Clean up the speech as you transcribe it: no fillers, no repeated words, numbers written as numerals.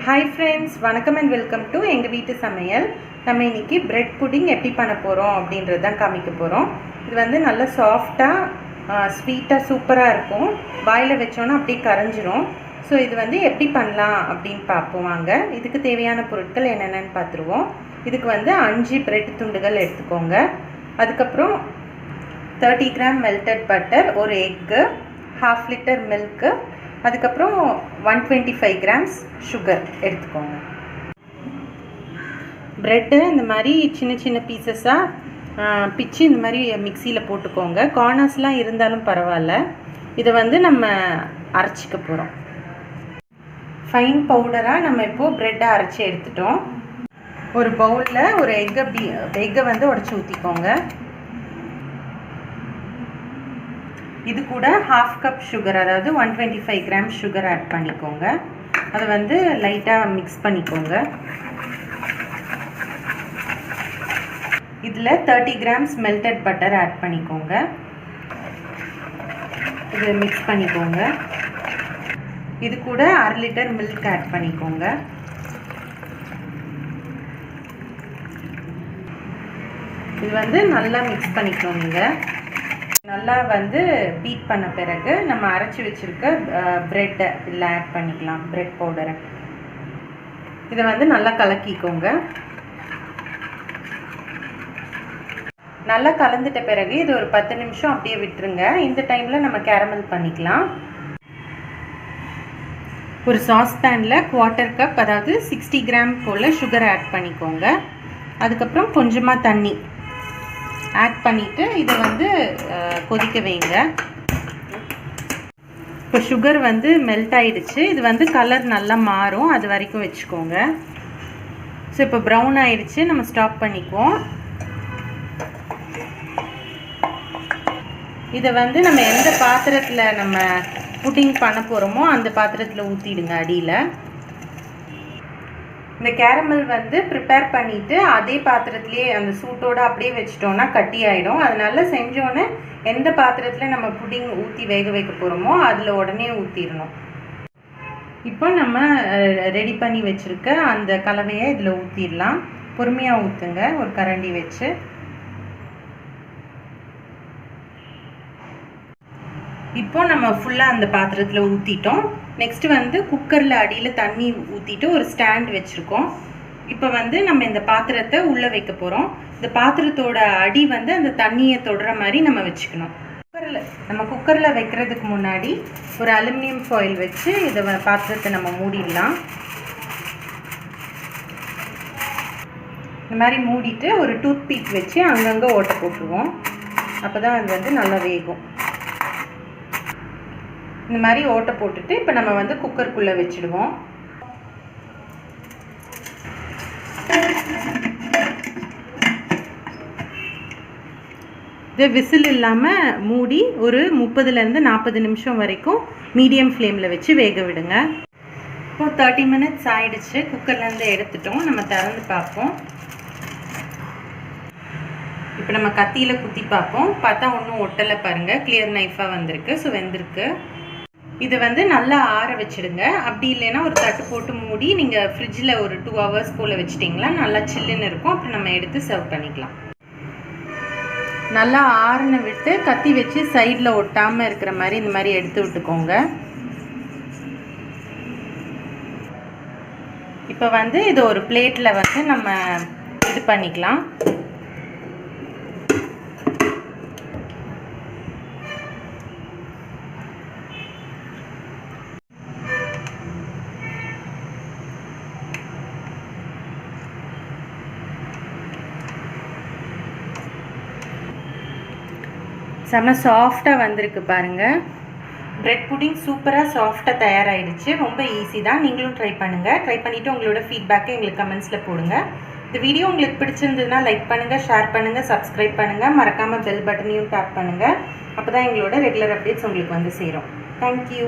Hi friends, வணக்கம் and welcome to எங்கள் வீட்டு சமையல். நம்ம இன்றைக்கி பிரெட் புட்டிங் எப்படி பண்ண போகிறோம் அப்படின்றது தான் காமிக்க போகிறோம். இது வந்து நல்ல சாஃப்டாக ஸ்வீட்டாக சூப்பராக இருக்கும். வாயில் வச்சோன்னா அப்படியே கரைஞ்சிரும். ஸோ இது வந்து எப்படி பண்ணலாம் அப்படின்னு பார்ப்போம் வாங்க. இதுக்கு தேவையான பொருட்கள் என்னென்னு பார்த்துருவோம். இதுக்கு வந்து 5 பிரெட் துண்டுகள் எடுத்துக்கோங்க. அதுக்கப்புறம் 30 கிராம் மெல்டட் பட்டர், ஒரு எக்கு, 1/2 லிட்டர் மில்க்கு, அதுக்கப்புறம் 125 கிராம்ஸ் சுகர் எடுத்துக்கோங்க. ப்ரெட்டு இந்த மாதிரி சின்ன சின்ன பீசஸாக பிச்சு இந்த மாதிரி மிக்சியில் போட்டுக்கோங்க. கார்னர்ஸ்லாம் இருந்தாலும் பரவாயில்ல. இதை வந்து நம்ம அரைச்சிக்க போகிறோம். ஃபைன் பவுடராக நம்ம இப்போது ப்ரெட்டை அரைச்சி எடுத்துட்டோம். ஒரு பவுலில் ஒரு எக்கை வந்து உடச்சி ஊற்றிக்கோங்க. இது கூட 1/2 கப் சுகர், அதாவது 125 கிராம் சுகர் ஆட் பண்ணிக்கோங்க. அதை வந்து லைட்டாக மிக்ஸ் பண்ணிக்கோங்க. இதில் 30 கிராம்ஸ் மெல்டட் பட்டர் ஆட் பண்ணிக்கோங்க. இதை மிக்ஸ் பண்ணிக்கோங்க. இது கூட 1/2 லிட்டர் மில்க் ஆட் பண்ணிக்கோங்க. இது வந்து நல்லா மிக்ஸ் பண்ணிக்கணும். நீங்கள் நல்லா வந்து பீட் பண்ண பிறகு நம்ம அரைச்சி வச்சுருக்க ப்ரெட்டை இதில் ஆட் பண்ணிக்கலாம். ப்ரெட் பவுடரை இதை வந்து நல்லா கலக்கிக்கோங்க. நல்லா கலந்துட்ட பிறகு இது ஒரு 10 நிமிஷம் அப்படியே விட்டுருங்க. இந்த டைமில் நம்ம கேரமல் பண்ணிக்கலாம். ஒரு சாஸ்பேனில் 1/4 கப், அதாவது 60 கிராம் போல் சுகர் ஆட் பண்ணிக்கோங்க. அதுக்கப்புறம் கொஞ்சமாக தண்ணி ஆட் பண்ணிவிட்டு இதை வந்து கொதிக்க வைங்க. இப்போ சுகர் வந்து மெல்ட் ஆகிடுச்சு. இது வந்து கலர் நல்லா மாறும், அது வரைக்கும் வச்சுக்கோங்க. ஸோ இப்போ ப்ரௌன் ஆகிடுச்சு, நம்ம ஸ்டாப் பண்ணிக்குவோம். இதை வந்து நம்ம எந்த பாத்திரத்தில் நம்ம புட்டிங் பண்ண போகிறோமோ அந்த பாத்திரத்தில் ஊற்றிடுங்க அடியில். இந்த கேரமல் வந்து ப்ரிப்பேர் பண்ணிவிட்டு அதே பாத்திரத்துலேயே அந்த சூட்டோடு அப்படியே வச்சிட்டோன்னா கட்டி ஆகிடும். அதனால செஞ்சோன்னே எந்த பாத்திரத்தில் நம்ம புட்டிங் ஊற்றி வேக வைக்க போகிறோமோ அதில் உடனே ஊற்றிடணும். இப்போ நம்ம ரெடி பண்ணி வச்சுருக்க அந்த கலவையை இதில் ஊற்றிடலாம். பொறுமையாக ஊற்றுங்க, ஒரு கரண்டி வச்சு. இப்போ நம்ம ஃபுல்லாக அந்த பாத்திரத்தில் ஊற்றிட்டோம். நெக்ஸ்ட்டு வந்து குக்கரில் அடியில் தண்ணி ஊற்றிட்டு ஒரு ஸ்டாண்ட் வச்சுருக்கோம். இப்போ வந்து நம்ம இந்த பாத்திரத்தை உள்ளே வைக்க போகிறோம். இந்த பாத்திரத்தோட அடி வந்து அந்த தண்ணியை தொடுற மாதிரி நம்ம வச்சுக்கணும். குக்கரில் வைக்கிறதுக்கு முன்னாடி ஒரு அலுமினியம் ஃபாயில் வச்சு இதை பாத்திரத்தை நம்ம மூடிடலாம். இந்த மாதிரி மூடிட்டு ஒரு டூத் பீக் வச்சு அங்கங்கே ஓட்டை போட்டுருவோம். அப்போ தான் அது வந்து நல்லா வேகும். இந்த மாதிரி ஓட்டை போட்டுட்டு இப்போ நம்ம வந்து குக்கருக்குள்ளே வச்சுடுவோம். இது விசில் இல்லாமல் மூடி ஒரு 30லேருந்து 40 நிமிஷம் வரைக்கும் மீடியம் ஃப்ளேமில் வச்சு வேக விடுங்க. இப்போ 30 மினிட்ஸ் ஆயிடுச்சு. குக்கர்லேருந்து எடுத்துட்டோம். நம்ம திறந்து பார்ப்போம். இப்போ நம்ம கத்தியில் குத்தி பார்ப்போம். பார்த்தா ஒன்றும் ஒட்டலை பாருங்கள், கிளியர் நைஃபாக வந்திருக்கு. ஸோ வெந்திருக்கு. இதை வந்து நல்லா ஆற வச்சுடுங்க. அப்படி இல்லைன்னா ஒரு தட்டு போட்டு மூடி நீங்கள் ஃப்ரிட்ஜில் ஒரு 2 ஹவர்ஸ் போல் வச்சிட்டிங்களா நல்லா சில்லுன்னு இருக்கும். அப்புறம் நம்ம எடுத்து சர்வ் பண்ணிக்கலாம். நல்லா ஆறுன விட்டு கத்தி வச்சு சைடில் ஒட்டாமல் இருக்கிற மாதிரி இந்த மாதிரி எடுத்து விட்டுக்கோங்க. இப்போ வந்து இது ஒரு பிளேட்டில் வந்து நம்ம இது பண்ணிக்கலாம். செம்ம சாஃப்டாக வந்திருக்கு பாருங்கள். பிரெட் புட்டிங் சூப்பராக சாஃப்டாக தயாராகிடுச்சு. ரொம்ப ஈஸி தான். நீங்களும் ட்ரை பண்ணுங்கள். ட்ரை பண்ணிவிட்டு உங்களோட ஃபீட்பேக்கை எங்களுக்கு கமெண்ட்ஸில் போடுங்க. இந்த வீடியோ உங்களுக்கு பிடிச்சிருந்ததுன்னா லைக் பண்ணுங்கள், ஷேர் பண்ணுங்கள், சப்ஸ்கிரைப் பண்ணுங்கள். மறக்காமல் பெல் பட்டனையும் டேப் பண்ணுங்கள். அப்போ தான் எங்களோட ரெகுலர் அப்டேட்ஸ் உங்களுக்கு வந்து சேரும். தேங்க்யூ.